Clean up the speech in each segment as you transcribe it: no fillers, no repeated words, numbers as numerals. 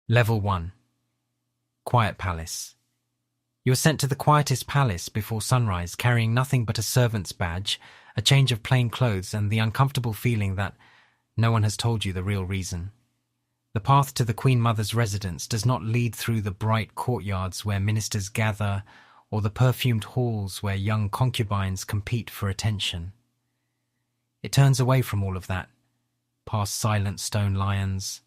Level 1. Quiet Palace. You are sent to the quietest palace before sunrise, carrying nothing but a servant's badge, a change of plain clothes, and the uncomfortable feeling that no one has told you the real reason. The path to the Queen Mother's residence does not lead through the bright courtyards where ministers gather or the perfumed halls where young concubines compete for attention. It turns away from all of that, past silent stone lions,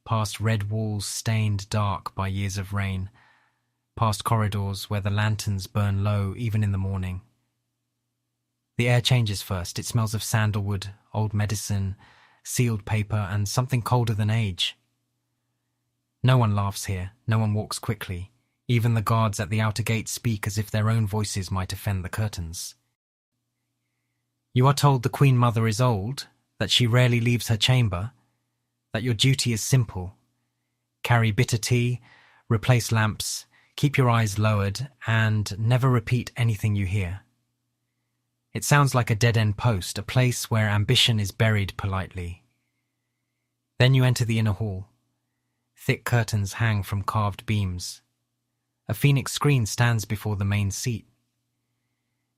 past red walls stained dark by years of rain, past corridors where the lanterns burn low even in the morning. The air changes first. It smells of sandalwood, old medicine, sealed paper, and something colder than age. No one laughs here. No one walks quickly. Even the guards at the outer gate speak as if their own voices might offend the curtains. You are told the Queen Mother is old, that she rarely leaves her chamber, that your duty is simple. Carry bitter tea, replace lamps, keep your eyes lowered, and never repeat anything you hear. It sounds like a dead-end post, a place where ambition is buried politely. Then you enter the inner hall. Thick curtains hang from carved beams. A phoenix screen stands before the main seat.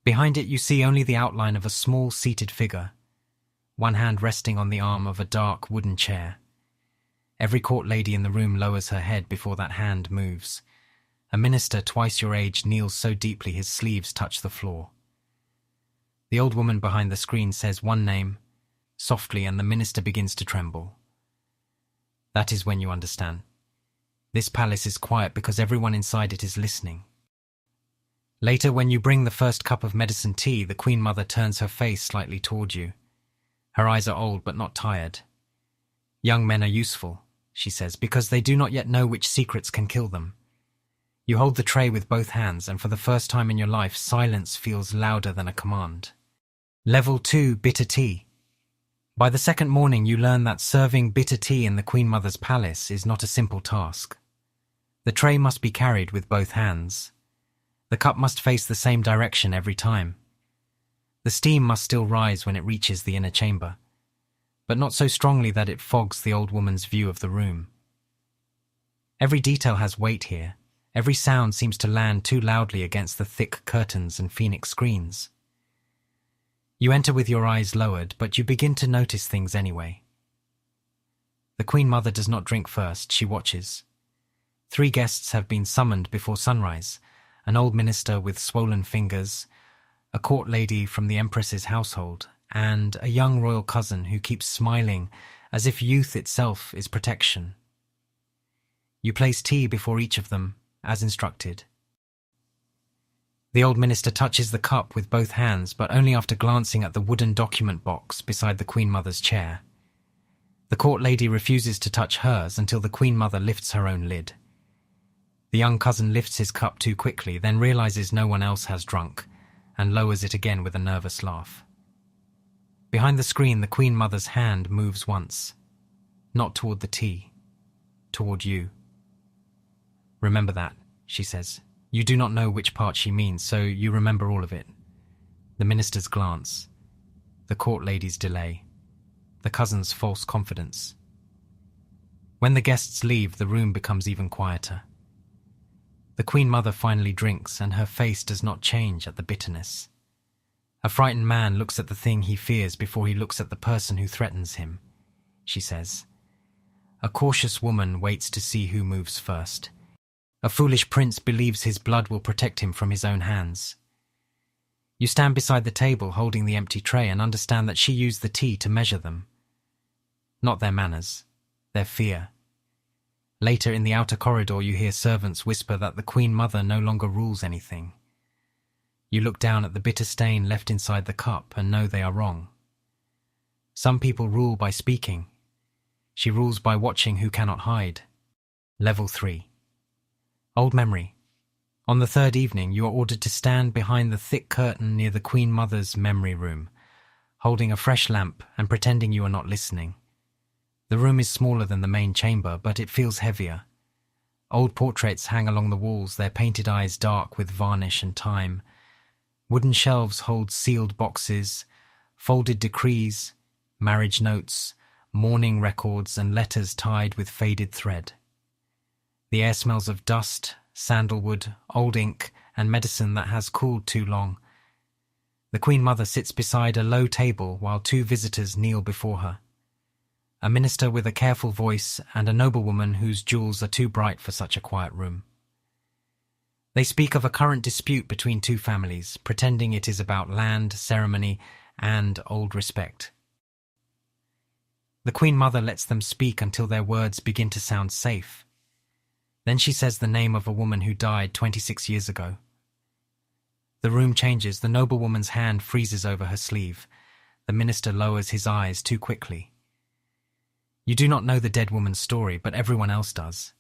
Behind it you see only the outline of a small seated figure, one hand resting on the arm of a dark wooden chair. Every court lady in the room lowers her head before that hand moves. A minister twice your age kneels so deeply his sleeves touch the floor. The old woman behind the screen says one name, softly, and the minister begins to tremble. That is when you understand. This palace is quiet because everyone inside it is listening. Later, when you bring the first cup of medicine tea, the Queen Mother turns her face slightly toward you. Her eyes are old but not tired. Young men are useful, she says, because they do not yet know which secrets can kill them. You hold the tray with both hands, and for the first time in your life, silence feels louder than a command. Level 2, bitter tea. By the second morning, you learn that serving bitter tea in the Queen Mother's palace is not a simple task. The tray must be carried with both hands. The cup must face the same direction every time. The steam must still rise when it reaches the inner chamber, but not so strongly that it fogs the old woman's view of the room. Every detail has weight here. Every sound seems to land too loudly against the thick curtains and phoenix screens. You enter with your eyes lowered, but you begin to notice things anyway. The Queen Mother does not drink first, she watches. 3 guests have been summoned before sunrise, an old minister with swollen fingers, a court lady from the Empress's household, and a young royal cousin who keeps smiling as if youth itself is protection. You place tea before each of them, as instructed. The old minister touches the cup with both hands, but only after glancing at the wooden document box beside the Queen Mother's chair. The court lady refuses to touch hers until the Queen Mother lifts her own lid. The young cousin lifts his cup too quickly, then realizes no one else has drunk, and lowers it again with a nervous laugh. Behind the screen, the Queen Mother's hand moves once, not toward the tea, toward you. Remember that, she says. You do not know which part she means, so you remember all of it. The minister's glance, the court lady's delay, the cousin's false confidence. When the guests leave, the room becomes even quieter. The Queen Mother finally drinks, and her face does not change at the bitterness. A frightened man looks at the thing he fears before he looks at the person who threatens him, she says. A cautious woman waits to see who moves first. A foolish prince believes his blood will protect him from his own hands. You stand beside the table holding the empty tray and understand that she used the tea to measure them. Not their manners, their fear. Later in the outer corridor you hear servants whisper that the Queen Mother no longer rules anything. You look down at the bitter stain left inside the cup and know they are wrong. Some people rule by speaking. She rules by watching who cannot hide. Level 3. Old memory. On the 3rd evening, you are ordered to stand behind the thick curtain near the Queen Mother's memory room, holding a fresh lamp and pretending you are not listening. The room is smaller than the main chamber, but it feels heavier. Old portraits hang along the walls, their painted eyes dark with varnish and time. Wooden shelves hold sealed boxes, folded decrees, marriage notes, mourning records, and letters tied with faded thread. The air smells of dust, sandalwood, old ink, and medicine that has cooled too long. The Queen Mother sits beside a low table while two visitors kneel before her. A minister with a careful voice and a noblewoman whose jewels are too bright for such a quiet room. They speak of a current dispute between two families, pretending it is about land, ceremony, and old respect. The Queen Mother lets them speak until their words begin to sound safe. Then she says the name of a woman who died 26 years ago. The room changes. The noblewoman's hand freezes over her sleeve. The minister lowers his eyes too quickly. You do not know the dead woman's story, but everyone else does.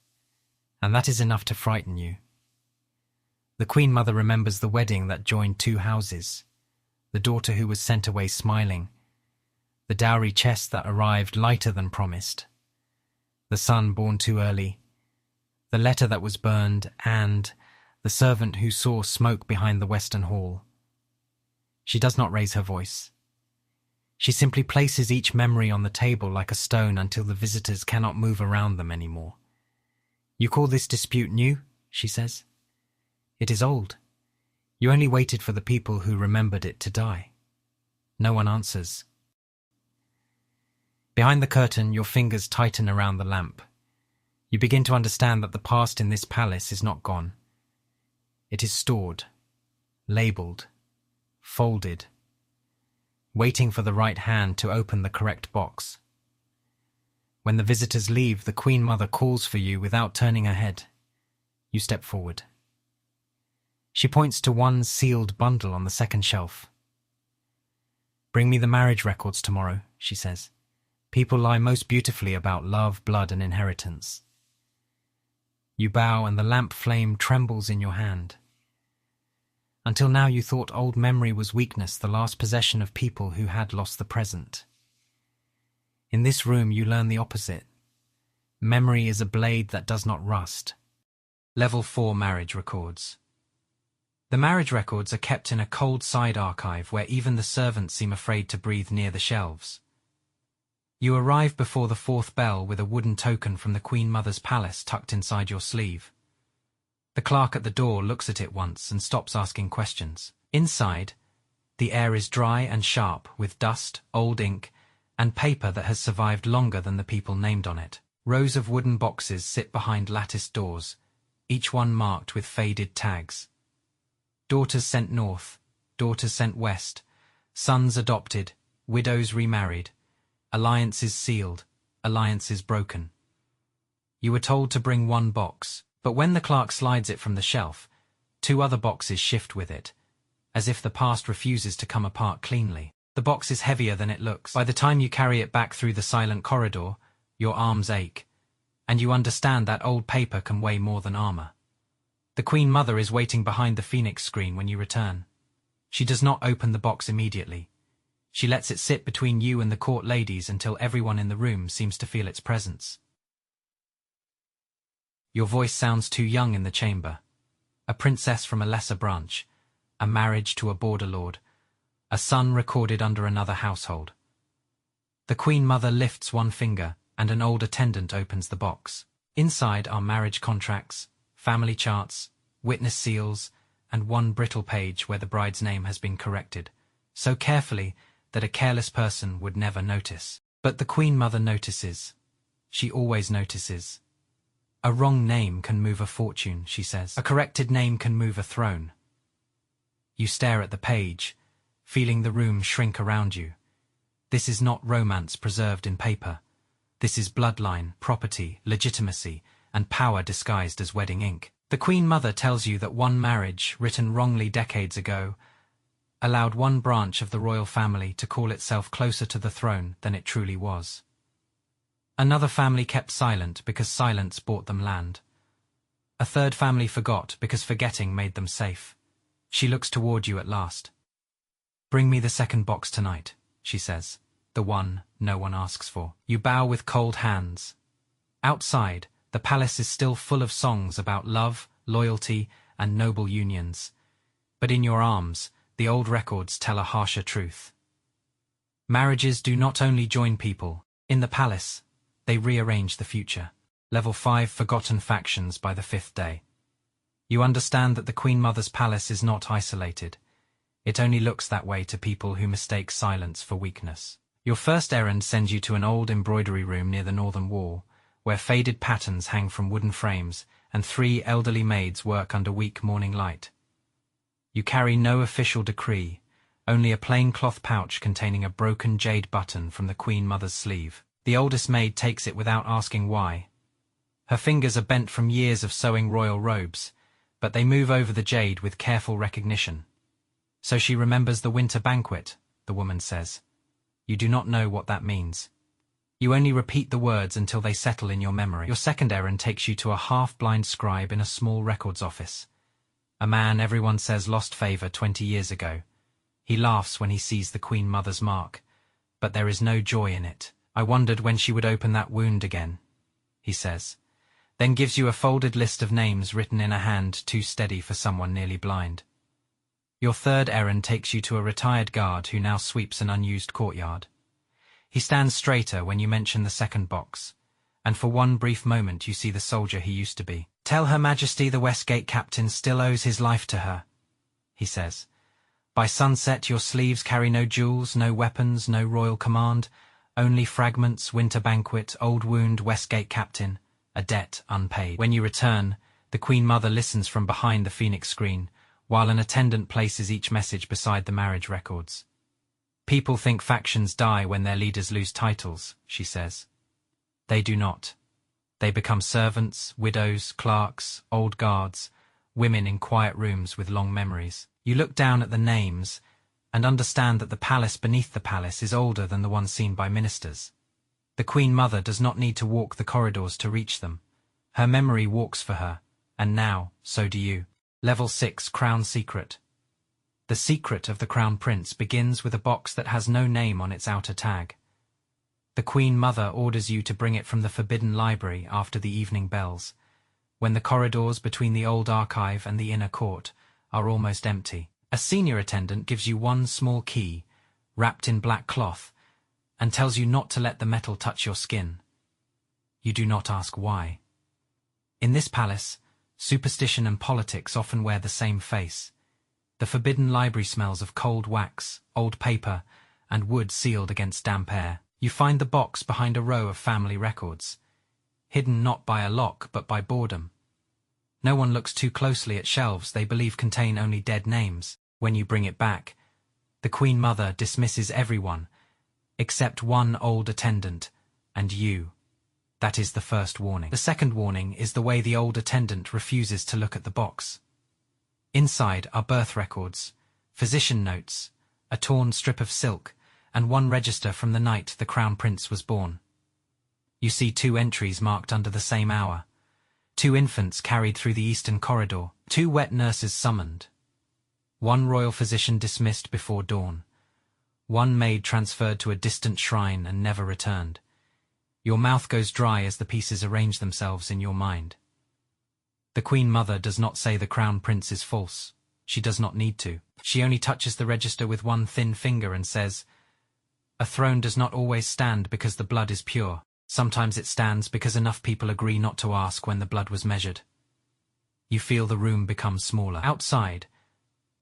And that is enough to frighten you. The Queen Mother remembers the wedding that joined two houses, the daughter who was sent away smiling, the dowry chest that arrived lighter than promised, the son born too early, the letter that was burned, and the servant who saw smoke behind the western hall. She does not raise her voice. She simply places each memory on the table like a stone until the visitors cannot move around them anymore. You call this dispute new? She says. It is old. You only waited for the people who remembered it to die. No one answers. Behind the curtain, your fingers tighten around the lamp. You begin to understand that the past in this palace is not gone. It is stored, labelled, folded, waiting for the right hand to open the correct box. When the visitors leave, the Queen Mother calls for you without turning her head. You step forward. She points to one sealed bundle on the second shelf. Bring me the marriage records tomorrow, she says. People lie most beautifully about love, blood, and inheritance. You bow and the lamp flame trembles in your hand. Until now you thought old memory was weakness, the last possession of people who had lost the present. In this room you learn the opposite. Memory is a blade that does not rust. Level 4 marriage records. The marriage records are kept in a cold side archive where even the servants seem afraid to breathe near the shelves. You arrive before the fourth bell with a wooden token from the Queen Mother's palace tucked inside your sleeve. The clerk at the door looks at it once and stops asking questions. Inside, the air is dry and sharp with dust, old ink, and paper that has survived longer than the people named on it. Rows of wooden boxes sit behind latticed doors, each one marked with faded tags. Daughters sent north, daughters sent west, sons adopted, widows remarried, alliances sealed, alliances broken. You were told to bring one box, but when the clerk slides it from the shelf, two other boxes shift with it, as if the past refuses to come apart cleanly. The box is heavier than it looks. By the time you carry it back through the silent corridor, your arms ache, and you understand that old paper can weigh more than armor. The Queen Mother is waiting behind the Phoenix screen when you return. She does not open the box immediately. She lets it sit between you and the court ladies until everyone in the room seems to feel its presence. Your voice sounds too young in the chamber. A princess from a lesser branch, a marriage to a border lord, a son recorded under another household. The Queen Mother lifts one finger and an old attendant opens the box. Inside are marriage contracts, family charts, witness seals, and one brittle page where the bride's name has been corrected, so carefully that a careless person would never notice. But the Queen Mother notices. She always notices. A wrong name can move a fortune, she says. A corrected name can move a throne. You stare at the page, feeling the room shrink around you. This is not romance preserved in paper. This is bloodline, property, legitimacy, and power disguised as wedding ink. The Queen Mother tells you that one marriage, written wrongly decades ago, allowed one branch of the royal family to call itself closer to the throne than it truly was. Another family kept silent because silence bought them land. A third family forgot because forgetting made them safe. She looks toward you at last. Bring me the second box tonight, she says, the one no one asks for. You bow with cold hands. Outside, the palace is still full of songs about love, loyalty, and noble unions. But in your arms, the old records tell a harsher truth. Marriages do not only join people. In the palace, they rearrange the future. Level 5 Forgotten Factions by the 5th day. You understand that the Queen Mother's palace is not isolated. It only looks that way to people who mistake silence for weakness. Your first errand sends you to an old embroidery room near the northern wall, where faded patterns hang from wooden frames and 3 elderly maids work under weak morning light. You carry no official decree, only a plain cloth pouch containing a broken jade button from the Queen Mother's sleeve. The oldest maid takes it without asking why. Her fingers are bent from years of sewing royal robes, but they move over the jade with careful recognition. So she remembers the winter banquet, the woman says. You do not know what that means. You only repeat the words until they settle in your memory. Your second errand takes you to a half-blind scribe in a small records office. A man everyone says lost favor 20 years ago. He laughs when he sees the Queen Mother's mark, but there is no joy in it. I wondered when she would open that wound again, he says, then gives you a folded list of names written in a hand too steady for someone nearly blind. Your third errand takes you to a retired guard who now sweeps an unused courtyard. He stands straighter when you mention the second box, and for one brief moment you see the soldier he used to be. Tell Her Majesty the Westgate captain still owes his life to her, he says. By sunset your sleeves carry no jewels, no weapons, no royal command, only fragments, winter banquet, old wound, Westgate captain, a debt unpaid. When you return, the Queen Mother listens from behind the Phoenix screen, while an attendant places each message beside the marriage records. People think factions die when their leaders lose titles, she says. They do not. They become servants, widows, clerks, old guards, women in quiet rooms with long memories. You look down at the names and understand that the palace beneath the palace is older than the one seen by ministers. The Queen Mother does not need to walk the corridors to reach them. Her memory walks for her, and now, so do you. Level 6 Crown Secret. The secret of the Crown Prince begins with a box that has no name on its outer tag. The Queen Mother orders you to bring it from the Forbidden Library after the evening bells, when the corridors between the old archive and the inner court are almost empty. A senior attendant gives you one small key, wrapped in black cloth, and tells you not to let the metal touch your skin. You do not ask why. In this palace, superstition and politics often wear the same face. The Forbidden Library smells of cold wax, old paper, and wood sealed against damp air. You find the box behind a row of family records, hidden not by a lock but by boredom. No one looks too closely at shelves they believe contain only dead names. When you bring it back, the Queen Mother dismisses everyone, except one old attendant, and you. That is the first warning. The second warning is the way the old attendant refuses to look at the box. Inside are birth records, physician notes, a torn strip of silk, and one register from the night the Crown Prince was born. You see 2 entries marked under the same hour, 2 infants carried through the eastern corridor, 2 wet nurses summoned, 1 royal physician dismissed before dawn, 1 maid transferred to a distant shrine and never returned. Your mouth goes dry as the pieces arrange themselves in your mind. The Queen Mother does not say the Crown Prince is false. She does not need to. She only touches the register with one thin finger and says, "A throne does not always stand because the blood is pure. Sometimes it stands because enough people agree not to ask when the blood was measured." You feel the room become smaller. Outside,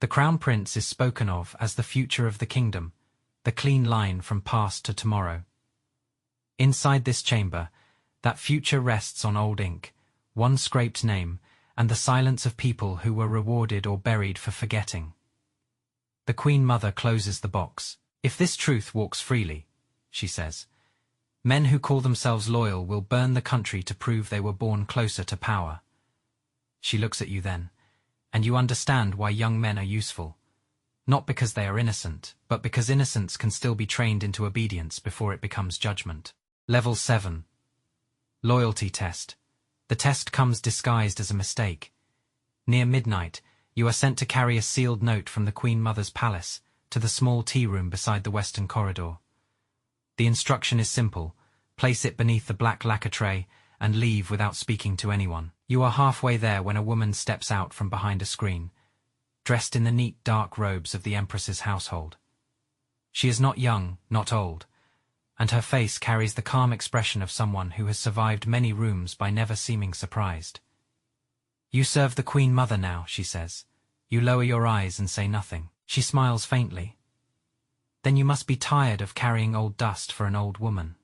the Crown Prince is spoken of as the future of the kingdom, the clean line from past to tomorrow. Inside this chamber, that future rests on old ink, one scraped name, and the silence of people who were rewarded or buried for forgetting. The Queen Mother closes the box. "If this truth walks freely," she says, "men who call themselves loyal will burn the country to prove they were born closer to power." She looks at you then, and you understand why young men are useful. Not because they are innocent, but because innocence can still be trained into obedience before it becomes judgment. Level 7. Loyalty Test. The test comes disguised as a mistake. Near midnight, you are sent to carry a sealed note from the Queen Mother's palace to the small tea room beside the western corridor. The instruction is simple: place it beneath the black lacquer tray and leave without speaking to anyone. You are halfway there when a woman steps out from behind a screen, dressed in the neat dark robes of the Empress's household. She is not young, not old, and her face carries the calm expression of someone who has survived many rooms by never seeming surprised. "You serve the Queen Mother now," she says. You lower your eyes and say nothing. She smiles faintly. "Then you must be tired of carrying old dust for an old woman."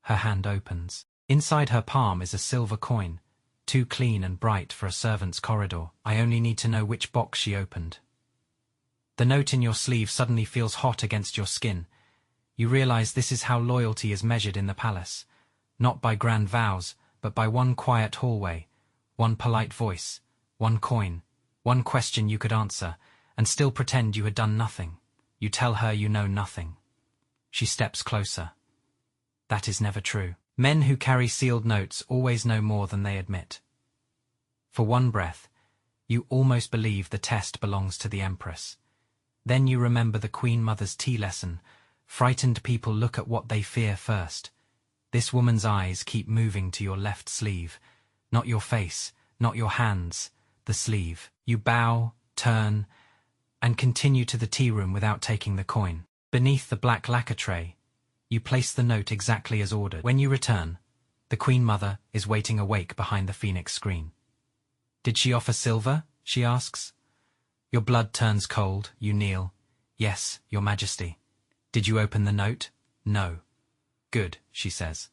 Her hand opens. Inside her palm is a silver coin, too clean and bright for a servant's corridor. I only need to know which box she opened. The note in your sleeve suddenly feels hot against your skin. You realize this is how loyalty is measured in the palace, not by grand vows, but by one quiet hallway, one polite voice, one coin, one question you could answer, and still pretend you had done nothing. You tell her you know nothing. She steps closer. That is never true. Men who carry sealed notes always know more than they admit. For one breath, you almost believe the test belongs to the Empress. Then you remember the Queen Mother's tea lesson. Frightened people look at what they fear first. This woman's eyes keep moving to your left sleeve. Not your face, not your hands, the sleeve. You bow, turn, and continue to the tea room without taking the coin. Beneath the black lacquer tray, you place the note exactly as ordered. When you return, the Queen Mother is waiting awake behind the phoenix screen. "Did she offer silver?" she asks. Your blood turns cold, you kneel. "Yes, Your Majesty." "Did you open the note?" "No." "Good," she says.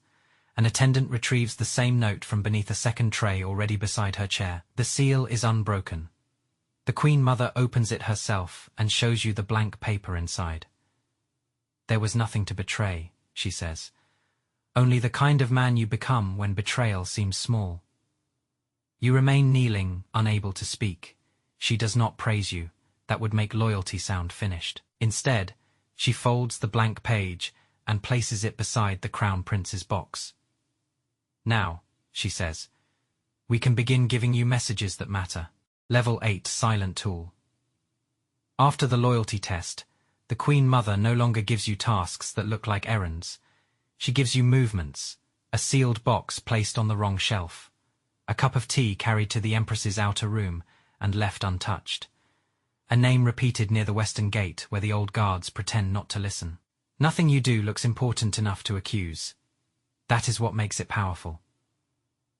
An attendant retrieves the same note from beneath a second tray already beside her chair. The seal is unbroken. The Queen Mother opens it herself and shows you the blank paper inside. "There was nothing to betray," she says. "Only the kind of man you become when betrayal seems small." You remain kneeling, unable to speak. She does not praise you. That would make loyalty sound finished. Instead, she folds the blank page and places it beside the Crown Prince's box. "Now," she says, "we can begin giving you messages that matter." Level 8 Silent Tool. After the loyalty test, the Queen Mother no longer gives you tasks that look like errands. She gives you movements, a sealed box placed on the wrong shelf, a cup of tea carried to the Empress's outer room and left untouched, a name repeated near the western gate where the old guards pretend not to listen. Nothing you do looks important enough to accuse. That is what makes it powerful.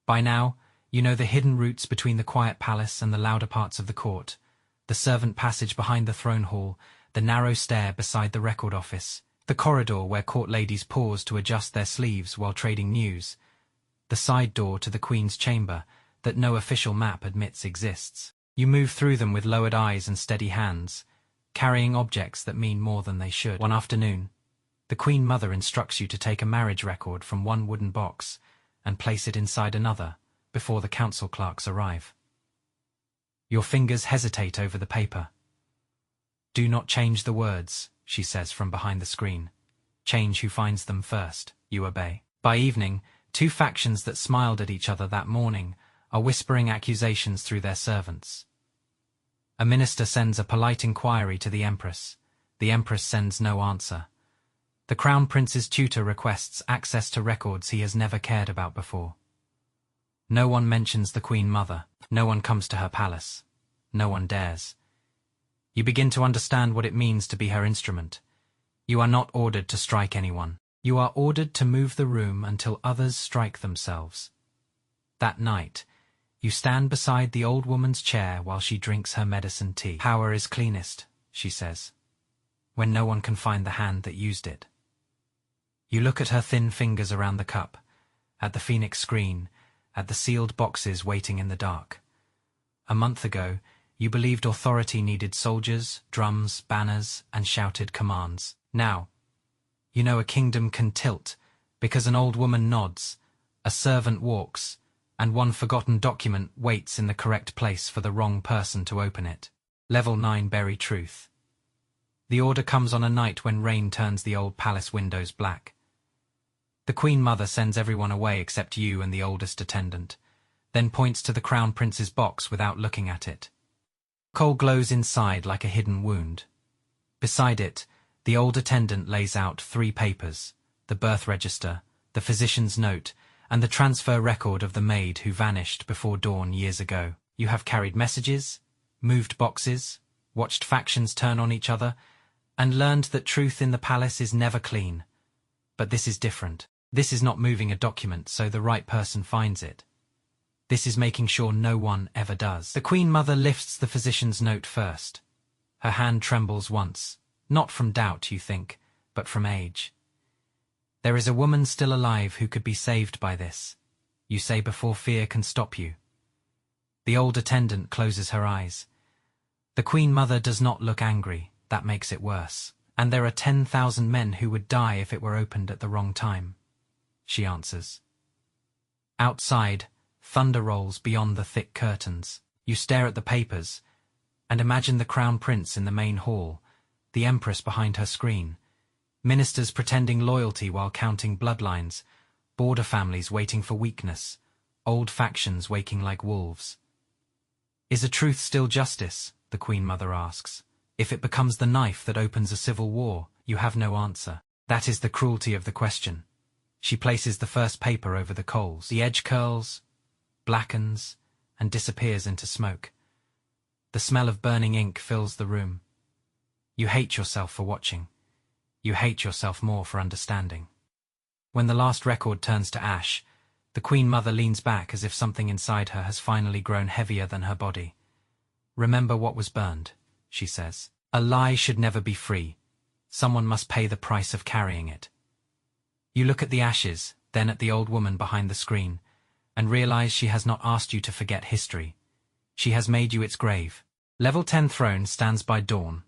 By now, you know the hidden routes between the quiet palace and the louder parts of the court, the servant passage behind the throne hall, the narrow stair beside the record office, the corridor where court ladies pause to adjust their sleeves while trading news, the side door to the Queen's chamber that no official map admits exists. You move through them with lowered eyes and steady hands, carrying objects that mean more than they should. One afternoon, the Queen Mother instructs you to take a marriage record from one wooden box and place it inside another before the council clerks arrive. Your fingers hesitate over the paper. "Do not change the words," she says from behind the screen. "Change who finds them first." You obey. By evening, two factions that smiled at each other that morning are whispering accusations through their servants. A minister sends a polite inquiry to the Empress. The Empress sends no answer. The Crown Prince's tutor requests access to records he has never cared about before. No one mentions the Queen Mother. No one comes to her palace. No one dares. You begin to understand what it means to be her instrument. You are not ordered to strike anyone. You are ordered to move the room until others strike themselves. That night, you stand beside the old woman's chair while she drinks her medicine tea. "Power is cleanest," she says, "when no one can find the hand that used it." You look at her thin fingers around the cup, at the phoenix screen, at the sealed boxes waiting in the dark. A month ago, you believed authority needed soldiers, drums, banners, and shouted commands. Now, you know a kingdom can tilt because an old woman nods, a servant walks, and one forgotten document waits in the correct place for the wrong person to open it. Level 9 Bury Truth. The order comes on a night when rain turns the old palace windows black. The Queen Mother sends everyone away except you and the oldest attendant, then points to the Crown Prince's box without looking at it. Coal glows inside like a hidden wound. Beside it, the old attendant lays out 3 papers, the birth register, the physician's note, and the transfer record of the maid who vanished before dawn years ago. You have carried messages, moved boxes, watched factions turn on each other, and learned that truth in the palace is never clean. But this is different. This is not moving a document so the right person finds it. This is making sure no one ever does. The Queen Mother lifts the physician's note first. Her hand trembles once, not from doubt, you think, but from age. There is a woman still alive who could be saved by this, you say before fear can stop you. The old attendant closes her eyes. The Queen Mother does not look angry, that makes it worse. And there are 10,000 men who would die if it were opened at the wrong time, she answers. Outside, thunder rolls beyond the thick curtains. You stare at the papers, and imagine the Crown Prince in the main hall, the Empress behind her screen, ministers pretending loyalty while counting bloodlines, border families waiting for weakness, old factions waking like wolves. Is a truth still justice? The Queen Mother asks. If it becomes the knife that opens a civil war, you have no answer. That is the cruelty of the question. She places the first paper over the coals. The edge curls, blackens, and disappears into smoke. The smell of burning ink fills the room. You hate yourself for watching. You hate yourself more for understanding. When the last record turns to ash, the Queen Mother leans back as if something inside her has finally grown heavier than her body. Remember what was burned, she says. A lie should never be free. Someone must pay the price of carrying it. You look at the ashes, then at the old woman behind the screen, and realize she has not asked you to forget history. She has made you its grave. Level 10 throne stands by dawn.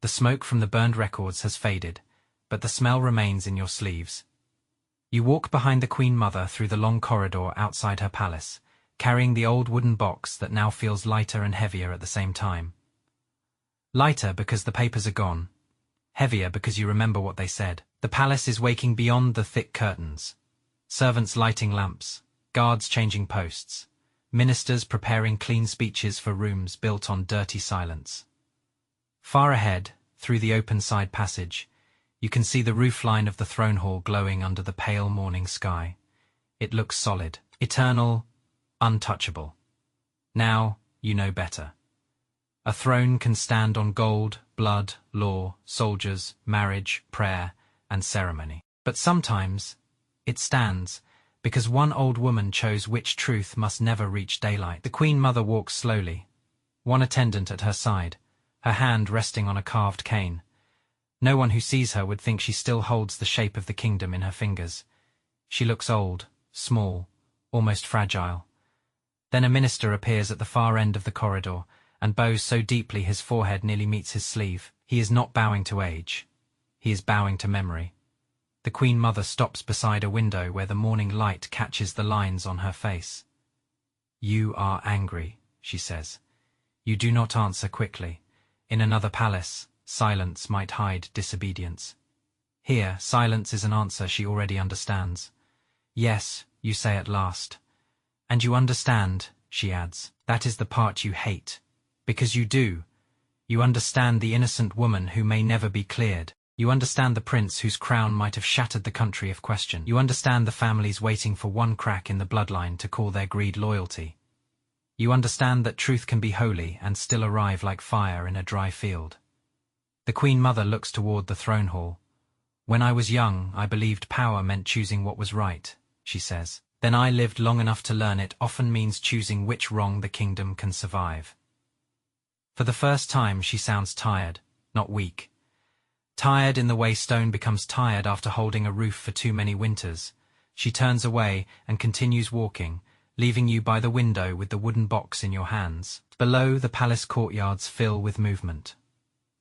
The smoke from the burned records has faded, but the smell remains in your sleeves. You walk behind the Queen Mother through the long corridor outside her palace, carrying the old wooden box that now feels lighter and heavier at the same time. Lighter because the papers are gone. Heavier because you remember what they said. The palace is waking beyond the thick curtains. Servants lighting lamps, guards changing posts, ministers preparing clean speeches for rooms built on dirty silence. Far ahead, through the open side passage, you can see the roofline of the throne hall glowing under the pale morning sky. It looks solid, eternal, untouchable. Now you know better. A throne can stand on gold, blood, law, soldiers, marriage, prayer, and ceremony. But sometimes it stands because one old woman chose which truth must never reach daylight. The Queen Mother walks slowly, one attendant at her side, her hand resting on a carved cane. No one who sees her would think she still holds the shape of the kingdom in her fingers. She looks old, small, almost fragile. Then a minister appears at the far end of the corridor, and bows so deeply his forehead nearly meets his sleeve. He is not bowing to age. He is bowing to memory. The Queen Mother stops beside a window where the morning light catches the lines on her face. You are angry, she says. You do not answer quickly. In another palace, silence might hide disobedience. Here, silence is an answer she already understands. Yes, you say at last. And you understand, she adds. That is the part you hate. Because you do. You understand the innocent woman who may never be cleared. You understand the prince whose crown might have shattered the country if questioned. You understand the families waiting for one crack in the bloodline to call their greed loyalty. You understand that truth can be holy and still arrive like fire in a dry field. The Queen Mother looks toward the throne hall. When I was young, I believed power meant choosing what was right, she says. Then I lived long enough to learn it often means choosing which wrong the kingdom can survive. For the first time, she sounds tired, not weak. Tired in the way stone becomes tired after holding a roof for too many winters. She turns away and continues walking, leaving you by the window with the wooden box in your hands. Below, the palace courtyards fill with movement.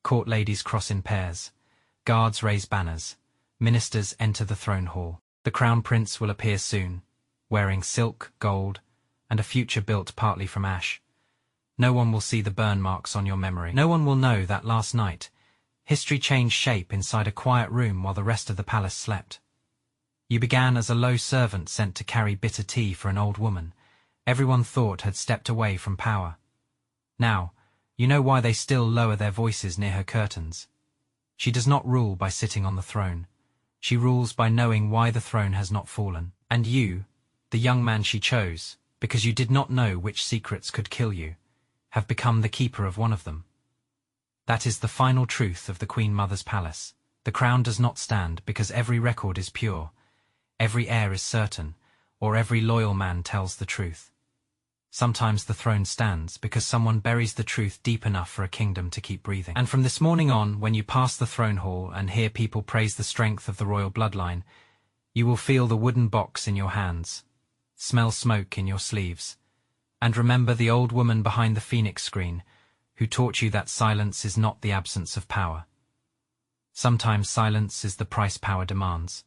Court ladies cross in pairs. Guards raise banners. Ministers enter the throne hall. The Crown Prince will appear soon, wearing silk, gold, and a future built partly from ash. No one will see the burn marks on your memory. No one will know that last night, history changed shape inside a quiet room while the rest of the palace slept. You began as a low servant sent to carry bitter tea for an old woman everyone thought had stepped away from power. Now, you know why they still lower their voices near her curtains. She does not rule by sitting on the throne. She rules by knowing why the throne has not fallen. And you, the young man she chose, because you did not know which secrets could kill you, have become the keeper of one of them. That is the final truth of the Queen Mother's palace. The crown does not stand because every record is pure, every heir is certain, or every loyal man tells the truth. Sometimes the throne stands because someone buries the truth deep enough for a kingdom to keep breathing. And from this morning on, when you pass the throne hall and hear people praise the strength of the royal bloodline, you will feel the wooden box in your hands, smell smoke in your sleeves, and remember the old woman behind the Phoenix screen who taught you that silence is not the absence of power. Sometimes silence is the price power demands.